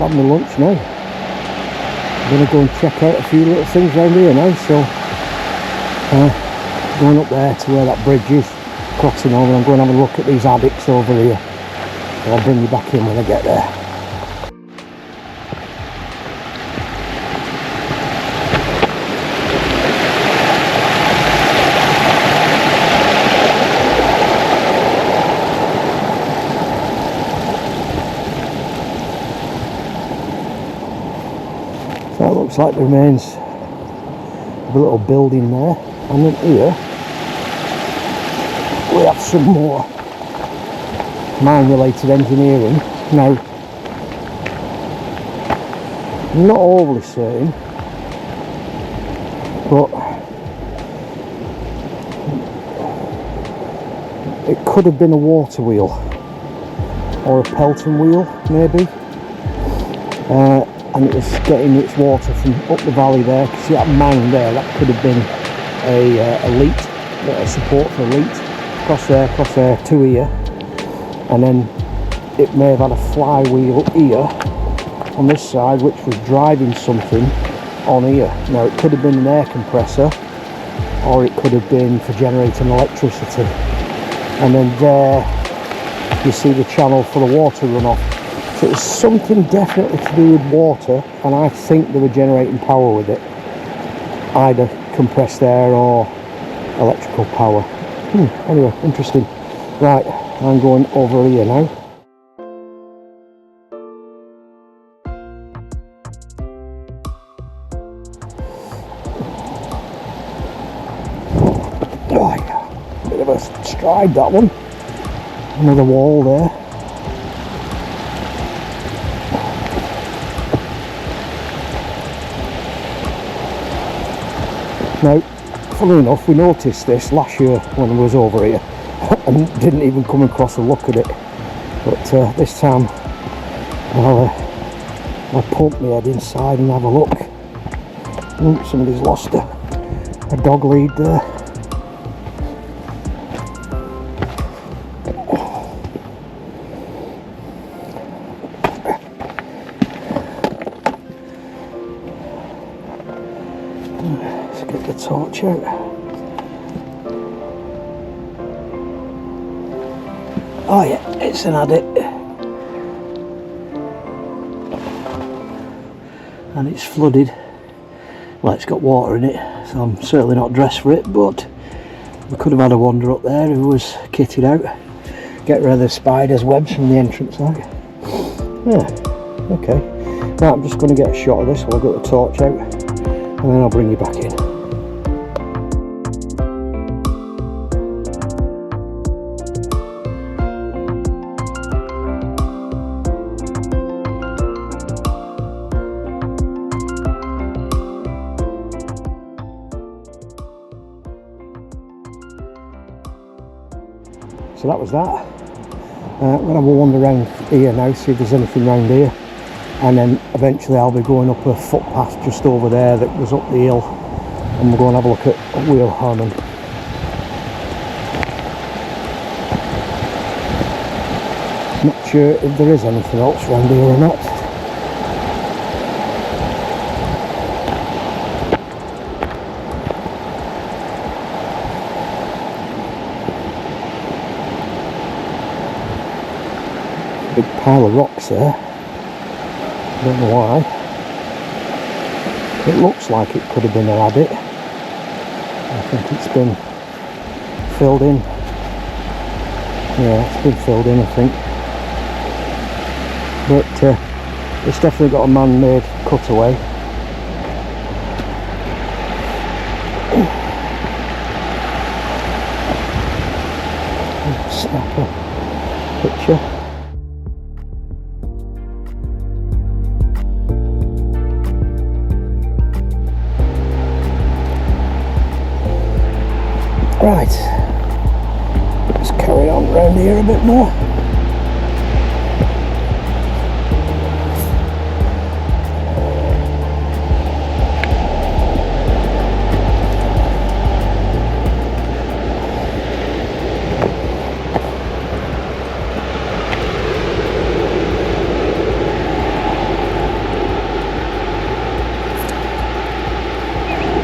had my lunch now. I'm going to go and check out a few little things around here now, so going up there to where that bridge is, crossing over, I'm going to have a look at these addicts over here. So I'll bring you back in when I get there. So it looks like the remains of a little building there, and in here we have some more mine related engineering. Now, I'm not overly certain, but it could have been a water wheel or a Pelton wheel maybe, and it was getting its water from up the valley there. You see that mine there, that could have been a leat, a support for a leat, across there to here, and then it may have had a flywheel here on this side which was driving something on here. Now it could have been an air compressor, or it could have been for generating electricity, and then there you see the channel for the water runoff. So it's something definitely to do with water, and I think they were generating power with it, either compressed air or electrical power. Anyway, interesting. Right, I'm going over here now. Oh yeah, bit of a stride that one. Another wall there. Now, funnily enough, we noticed this last year when I was over here and didn't even come across a look at it, but this time I'll pump my head inside and have a look. Somebody's lost a dog lead there. Let's get the torch out. Oh yeah, it's an adit, and it's flooded. Well, it's got water in it, so I'm certainly not dressed for it, but we could have had a wander up there who was kitted out. Get rid of the spider's webs from the entrance out. Yeah, okay. Right, I'm just going to get a shot of this while I've got the torch out, and then I'll bring you back in. So that was that. I'm going to have a wander around here now, see if there's anything around here, and then eventually I'll be going up a footpath just over there that goes up the hill, and we'll go and have a look at wheel Harmon. Not sure if there is anything else around here or not. Big pile of rocks there. Don't know why. It looks like it could have been an adit. I think it's been filled in. Yeah, it's been filled in, I think. But it's definitely got a man-made cutaway. Snap a picture. Right, let's carry on around here a bit more.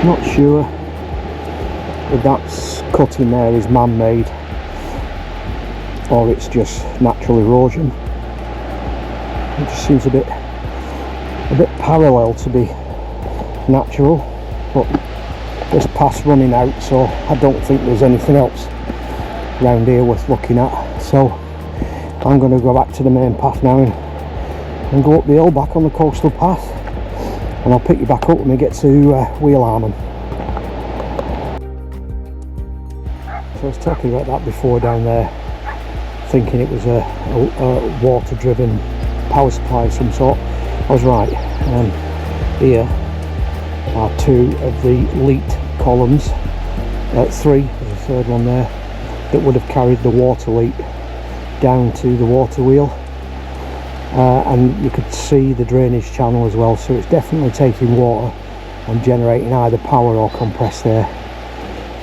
Not sure if that's cutting there is man-made or it's just natural erosion. It just seems a bit parallel to be natural, but there's paths running out, so I don't think there's anything else around here worth looking at. So I'm going to go back to the main path now and go up the hill back on the coastal path, and I'll pick you back up when we get to Wheel Harmon. So I was talking about that before down there, thinking it was a water driven power supply of some sort. I was right. Here are two of the leat columns, three, there's a third one there, that would have carried the water leak down to the water wheel, and you could see the drainage channel as well, so it's definitely taking water and generating either power or compressed air.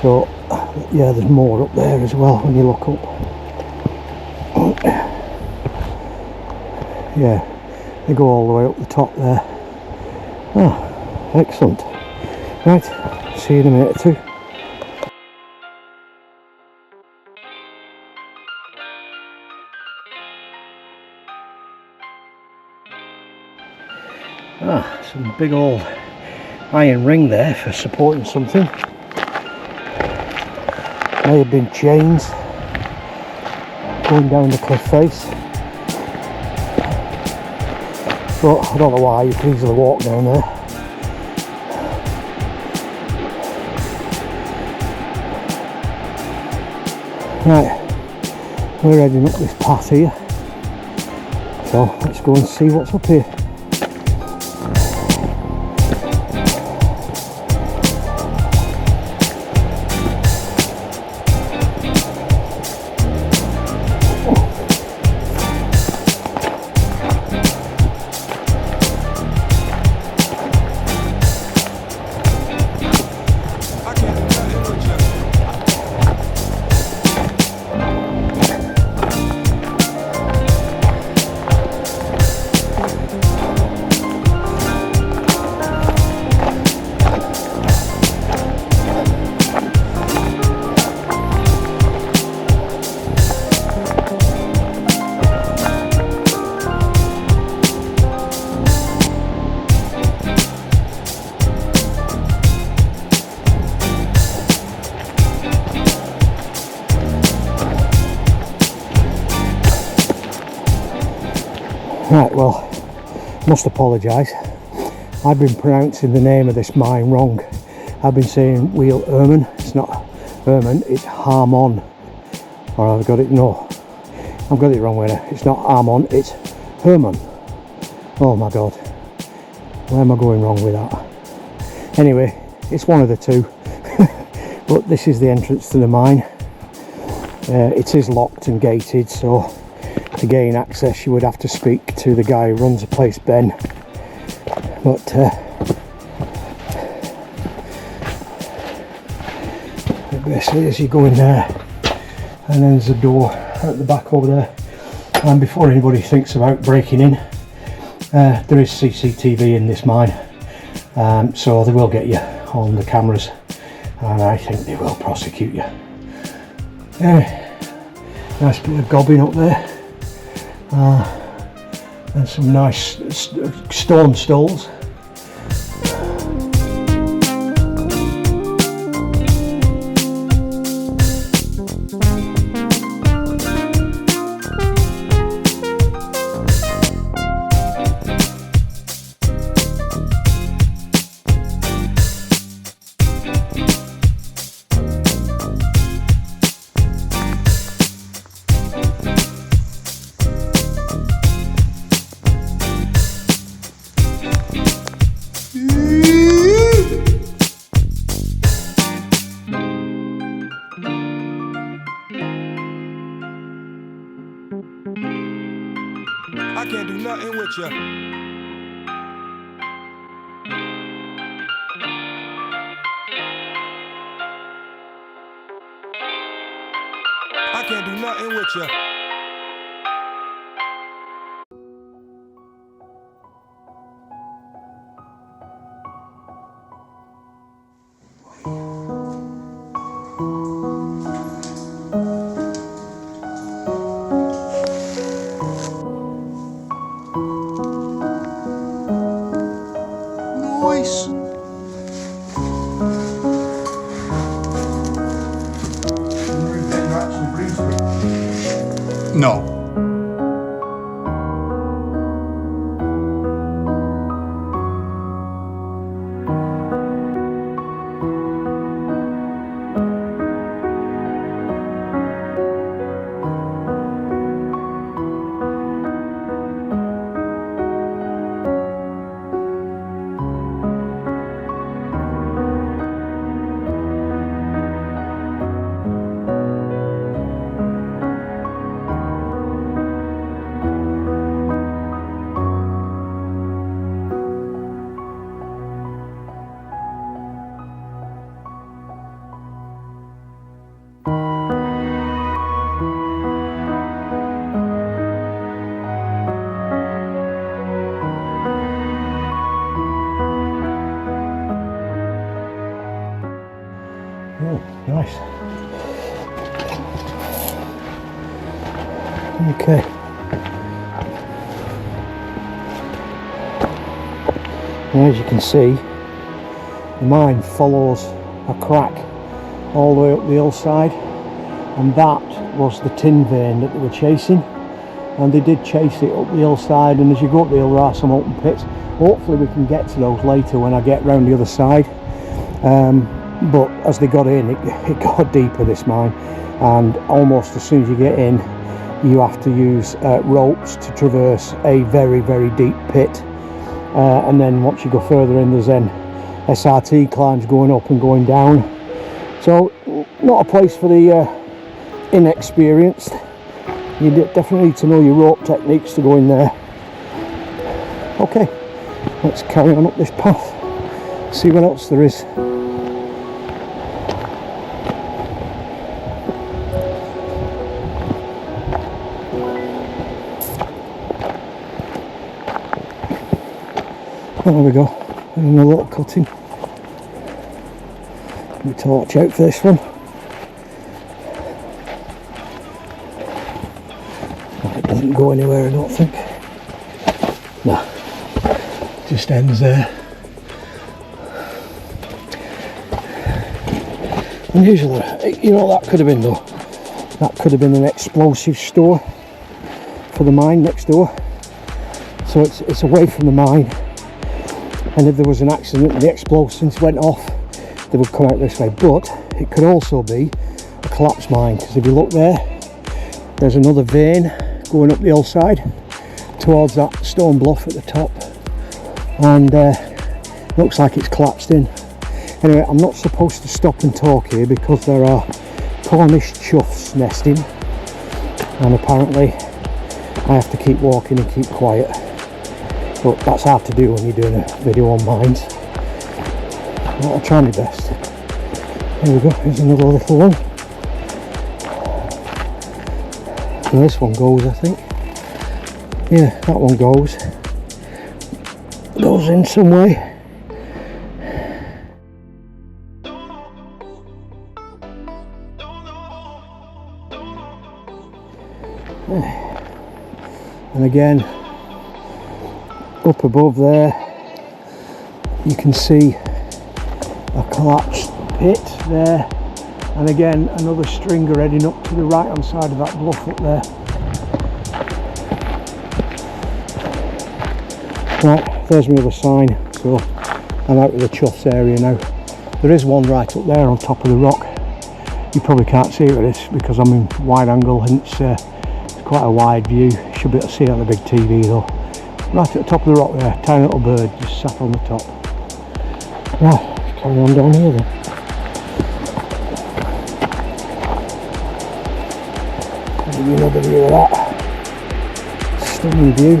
So yeah, there's more up there as well when you look up. Yeah, they go all the way up the top there. Oh, excellent. Right, see you in a minute or two. Some big old iron ring there for supporting something. May have been chains going down the cliff face, but I don't know why. You can easily walk down there. Right, we're heading up this path here, so let's go and see what's up here. Right, well, must apologise. I've been pronouncing the name of this mine wrong. I've been saying Wheel Harmon. It's not Harmon, it's Harmon. Or I've got it, no, I've got it wrong with it. It's not Harmon, it's Harmon. Oh my god, where am I going wrong with that? Anyway, it's one of the two. But this is the entrance to the mine. It is locked and gated, so to gain access you would have to speak to the guy who runs the place, Ben. But basically, as you go in there, and then there's a door at the back over there, and before anybody thinks about breaking in, there is CCTV in this mine, so they will get you on the cameras, and I think they will prosecute you. Nice bit of gobbing up there. And some nice stone stalls. I can't do nothing with you. I can't do nothing with you. No. Oh, nice. Okay. And as you can see, the mine follows a crack all the way up the hillside, and that was the tin vein that they were chasing. And they did chase it up the hillside, and as you go up the hill there are some open pits. Hopefully we can get to those later when I get round the other side. But as they got in, it got deeper, this mine, and almost as soon as you get in you have to use ropes to traverse a very, very deep pit, and then once you go further in there's then SRT climbs going up and going down. So not a place for the inexperienced. You definitely need to know your rope techniques to go in there. Okay, let's carry on up this path, see what else there is. There we go, another little cutting. Let me torch out for this one. It doesn't go anywhere, I don't think. No, just ends there. Unusual, you know what that could have been though? That could have been an explosive store for the mine next door. So it's away from the mine. And if there was an accident and the explosives went off, they would come out this way. But it could also be a collapsed mine, because if you look there, there's another vein going up the hillside towards that stone bluff at the top, and looks like it's collapsed in. Anyway, I'm not supposed to stop and talk here because there are Cornish choughs nesting, and apparently I have to keep walking and keep quiet. But that's hard to do when you're doing a video on mines. I'll try my best. Here we go, here's another little one. And this one goes, I think. Yeah, that one goes in some way. And again, up above there you can see a collapsed pit there, and again another stringer heading up to the right hand side of that bluff up there. Right, there's my other sign, so I'm out of the choughs area now. There is one right up there on top of the rock. You probably can't see it with this because I'm in wide angle, and it's quite a wide view. You should be able to see it on the big TV though. Right at the top of the rock there, tiny little bird just sat on the top. Right, carry on down here then. I'll give you another view of that. Stunning view.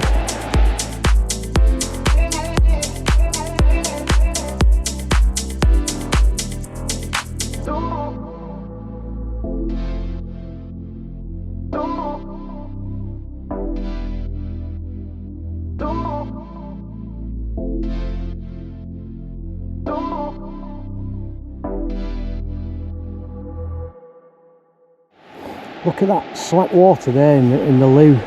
Look at that slack water there in the lee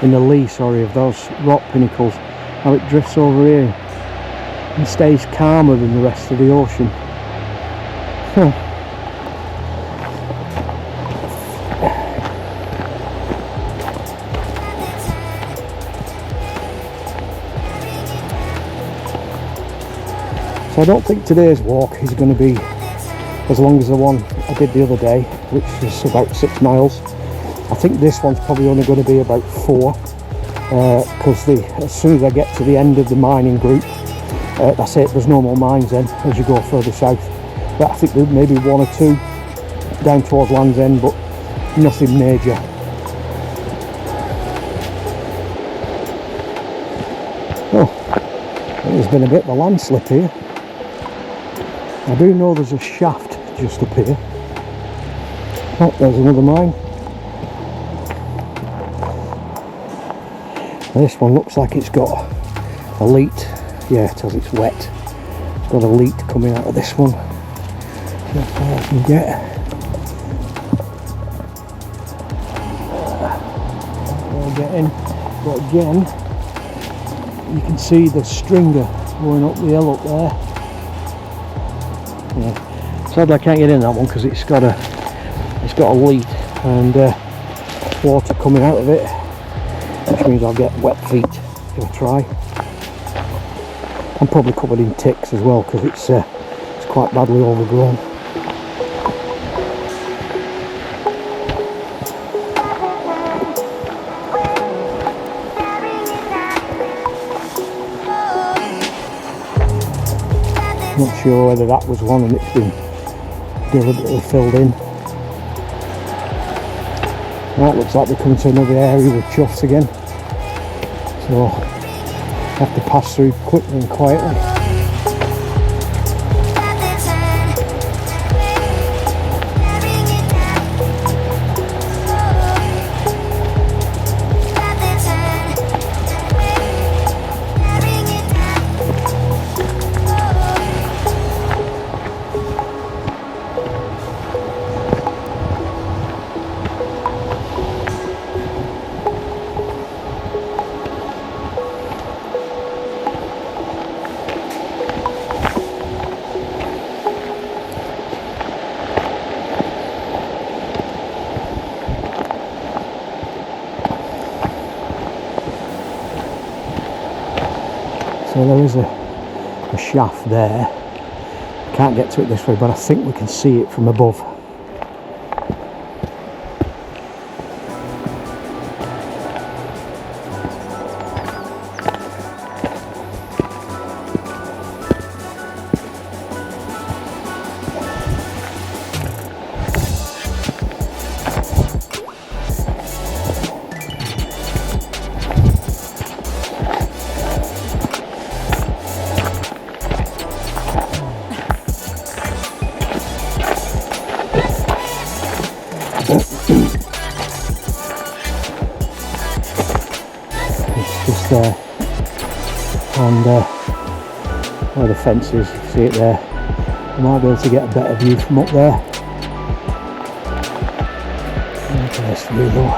of those rock pinnacles, how it drifts over here and stays calmer than the rest of the ocean. So I don't think today's walk is going to be as long as the one I did the other day, which was about 6 miles. I think this one's probably only going to be about 4, because as soon as I get to the end of the mining group, that's it, there's no more mines then as you go further south. But I think there may be 1 or 2 down towards Land's End, but nothing major. Oh, there's been a bit of a landslip here. I do know there's a shaft just up here. Oh, there's another mine. This one looks like it's got a leat. Yeah, it has, it's wet. It's got a leat coming out of this one. That's all I can get. We'll get in. But again, you can see the stringer going up the hill up there. Yeah. Sadly I can't get in that one because it's got a lead and water coming out of it, which means I'll get wet feet if I try. I'm probably covered in ticks as well because it's quite badly overgrown. Not sure whether that was one and it's been deliberately filled in. That looks like they're coming to another area with chuffs again. So I have to pass through quickly and quietly. So there is a shaft there. Can't get to it this way, but I think we can see it from above. Just there, and where the fence is, you can see it there. I might be able to get a better view from up there. Nice view though.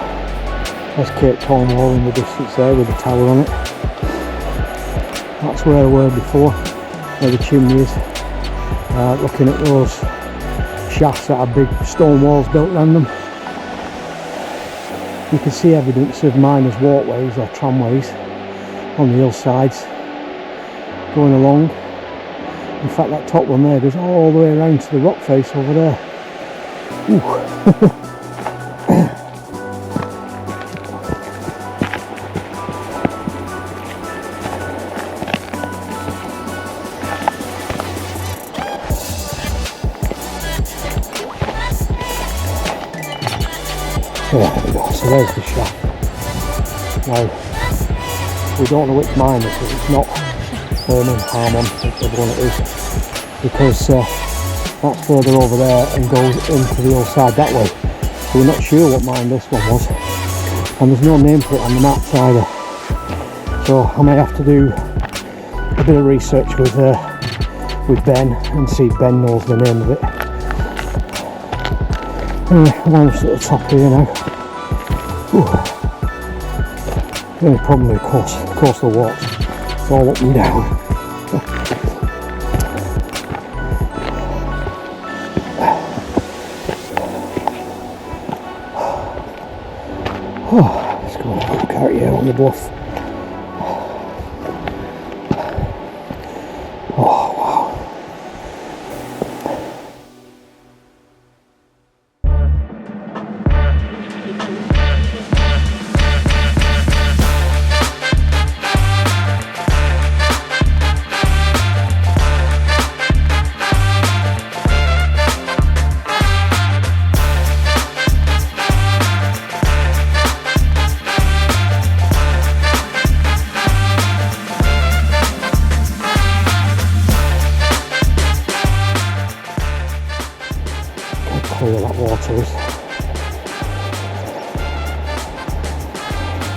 There's Cape Cornwall in the distance there with the tower on it. That's where I were before, where the chimney is. Looking at those shafts that have big stone walls built around them. You can see evidence of miners' walkways or tramways on the hillsides going along. In fact, that top one there goes all the way around to the rock face over there. There we go, so there's the shaft. Now, we don't know which mine this is, it's not Herman, Harmon, whichever one it is, because that's further over there and goes into the other side that way. So we're not sure what mine this one was, and there's no name for it on the maps either. So I may have to do a bit of research with Ben and see if Ben knows the name of it. Anyway, I'm almost at the top here now. The only problem with coastal walks, it's all up and down. Let's go and have a look out here on the bluff. Oh wow. clear that water is.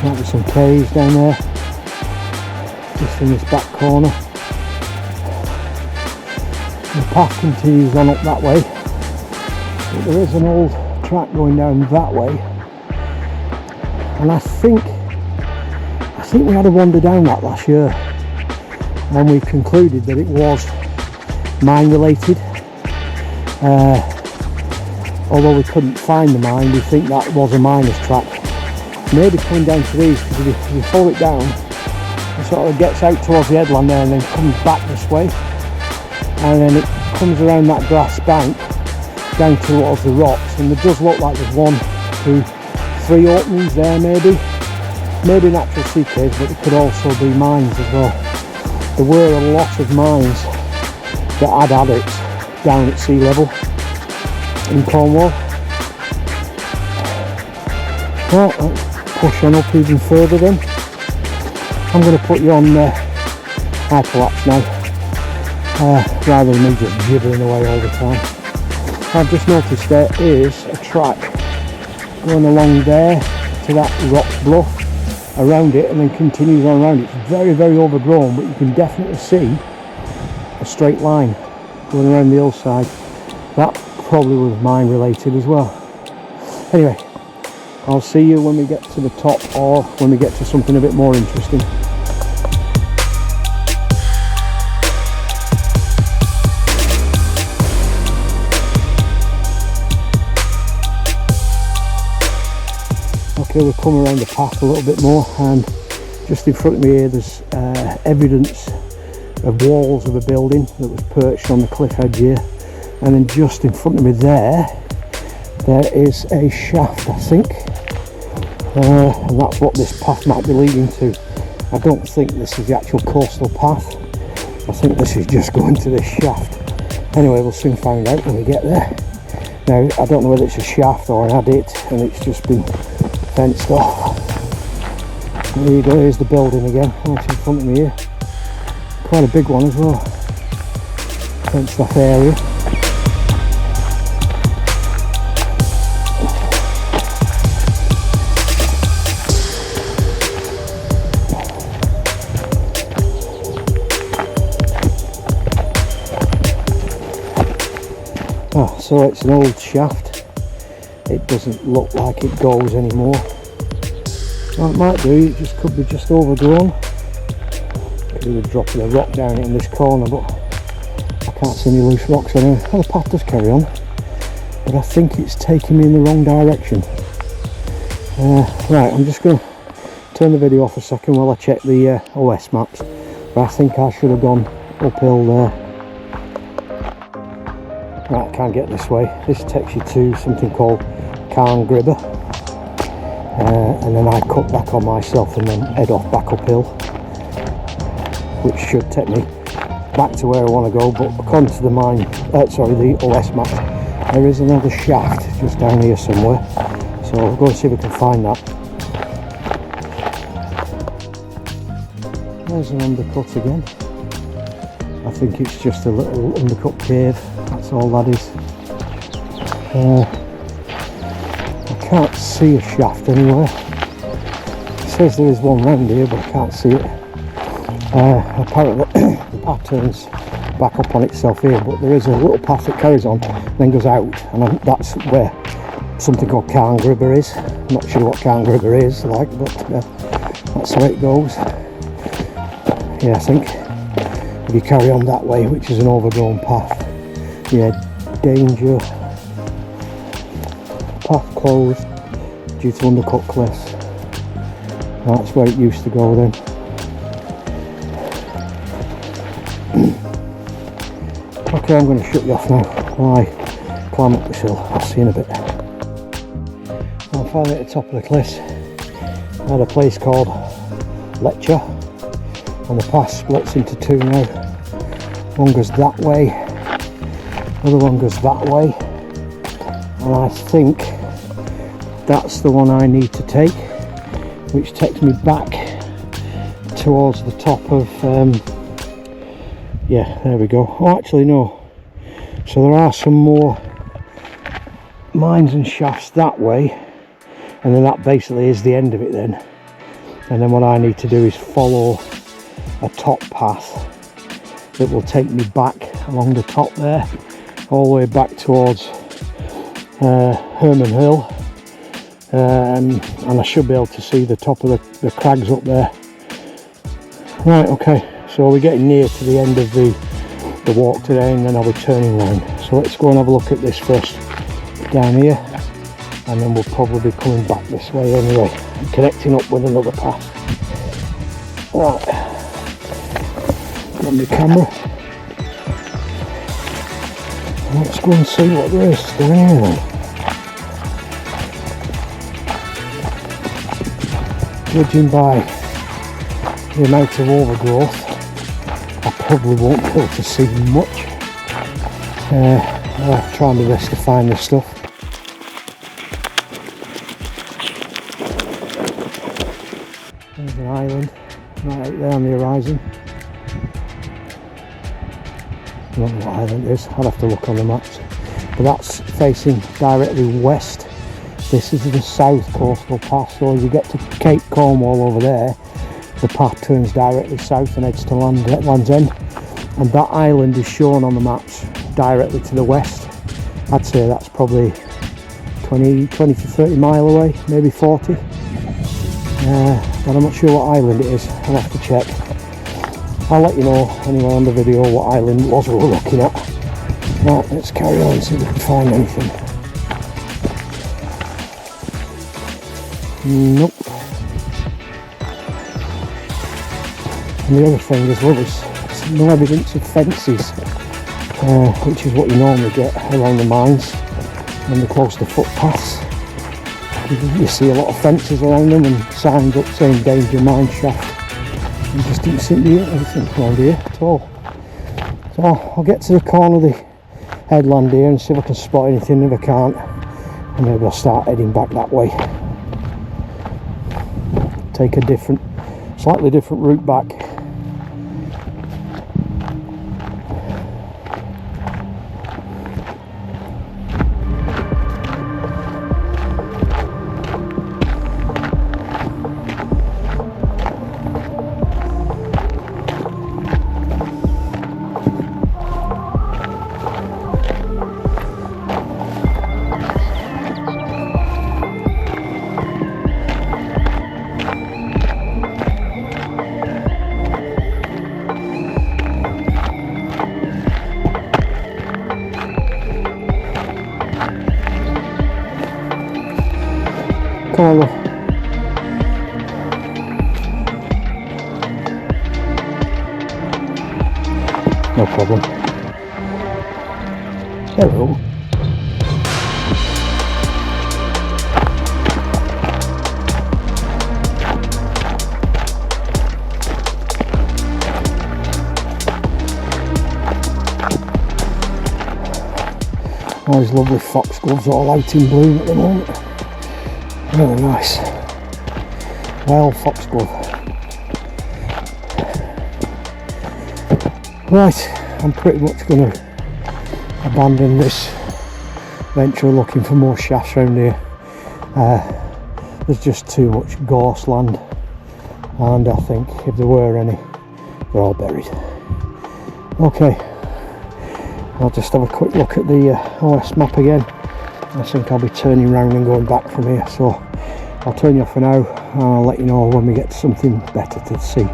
Might be some caves down there, just in this back corner. The path continues on up that way, but there is an old track going down that way, and I think we had a wander down that last year, and we concluded that it was mine related. Although we couldn't find the mine, we think that was a miner's track. Maybe coming down to these, because if you follow it down, it sort of gets out towards the headland there and then comes back this way, and then it comes around that grass bank down towards the rocks, and there does look like there's 1, 2, 3 openings there, maybe natural sea caves, but it could also be mines as well. There were a lot of mines that had adits down at sea level in Cornwall. Right, let's push on up even further then. I'm going to put you on hyperlapse now, rather than me just gibbering away all the time. I've just noticed there is a track going along there to that rock bluff around it, and then continues on around it. It's very, very overgrown, but you can definitely see a straight line going around the hillside. That probably was mine related as well. Anyway, I'll see you when we get to the top, or when we get to something a bit more interesting. Okay, we've come around the path a little bit more, and just in front of me here there's evidence of walls of a building that was perched on the cliff edge here, and then just in front of me there is a shaft, I think, and that's what this path might be leading to. I don't think this is the actual coastal path. I think this is just going to this shaft. Anyway, we'll soon find out when we get there. Now, I don't know whether it's a shaft or an adit, and it's just been fenced off. There you go, here's the building again, right in front of me here. Quite a big one as well. Fenced off area. Oh, so it's an old shaft. It doesn't look like it goes anymore. Well, it might do, it just could be just overgrown. Could be dropping a rock down in this corner, but I can't see any loose rocks anyway. Well, the path does carry on, but I think it's taking me in the wrong direction. Right, I'm just going to turn the video off a second while I check the OS maps. But I think I should have gone uphill there. Right, I can't get this way. This takes you to something called Carn, Gribba, and then I cut back on myself and then head off back uphill, which should take me back to where I want to go. But according to the the OS map, there is another shaft just down here somewhere, so I'll go and see if we can find that. There's an undercut again. I think it's just a little undercut cave, that's all that is. I can't see a shaft anywhere. It says there is one round here, but I can't see it. Apparently the path turns back up on itself here, but there is a little path that carries on, then goes out, and that's where something called Carn Gribba is. I'm not sure what Carn Gribba is like, but that's how it goes. Yeah, I think if you carry on that way, which is an overgrown path, yeah, danger. Path closed due to undercut cliffs. That's where it used to go then. Okay, I'm going to shut you off now while I climb up this hill. I'll see you in a bit. I'm finally at the top of the cliffs. I had a place called Lecture, and the path splits into two now. One goes that way, the other one goes that way, and I think that's the one I need to take, which takes me back towards the top of yeah, there we go. Oh, actually no, so there are some more mines and shafts that way, and then that basically is the end of it then. And then what I need to do is follow a top path that will take me back along the top there, all the way back towards Herman Hill, and I should be able to see the top of the crags up there. Right, okay, so we're getting near to the end of the walk today, and then I'll be turning round. So let's go and have a look at this first down here, and then we'll probably be coming back this way anyway, connecting up with another path. Right, got my camera. Let's go and see what there is down here then. Judging by the amount of overgrowth, I probably won't be able to see much. I'll try my best to find this stuff. There's an island right out there on the horizon. I don't know what island it is, I'll have to look on the maps. But that's facing directly west. This is the south coastal path, so as you get to Cape Cornwall over there, the path turns directly south and heads to Land's End. And that island is shown on the maps directly to the west. I'd say that's probably 20 to 30 mile away, maybe 40. But I'm not sure what island it is, I'll have to check. I'll let you know anyway on the video what island it was we were looking at. Right, let's carry on and see if we can find anything. Nope. And the other thing as well is no evidence of fences, which is what you normally get along the mines when they're close to footpaths. You see a lot of fences around them and signs up saying danger mine shaft. You just didn't seem to be anything around here at all. So I'll get to the corner of the headland here and see if I can spot anything. If I can't, and maybe I'll start heading back that way. Take a slightly different route back. Come on, love. No problem. Hello. All these lovely foxgloves all out in bloom at the moment. Really nice. Wild foxglove. Right, I'm pretty much going to abandon this venture looking for more shafts around here. There's just too much gorse land, and I think if there were any, they're all buried. Okay, I'll just have a quick look at the OS map again. I think I'll be turning round and going back from here, so I'll turn you off for now and I'll let you know when we get something better to see.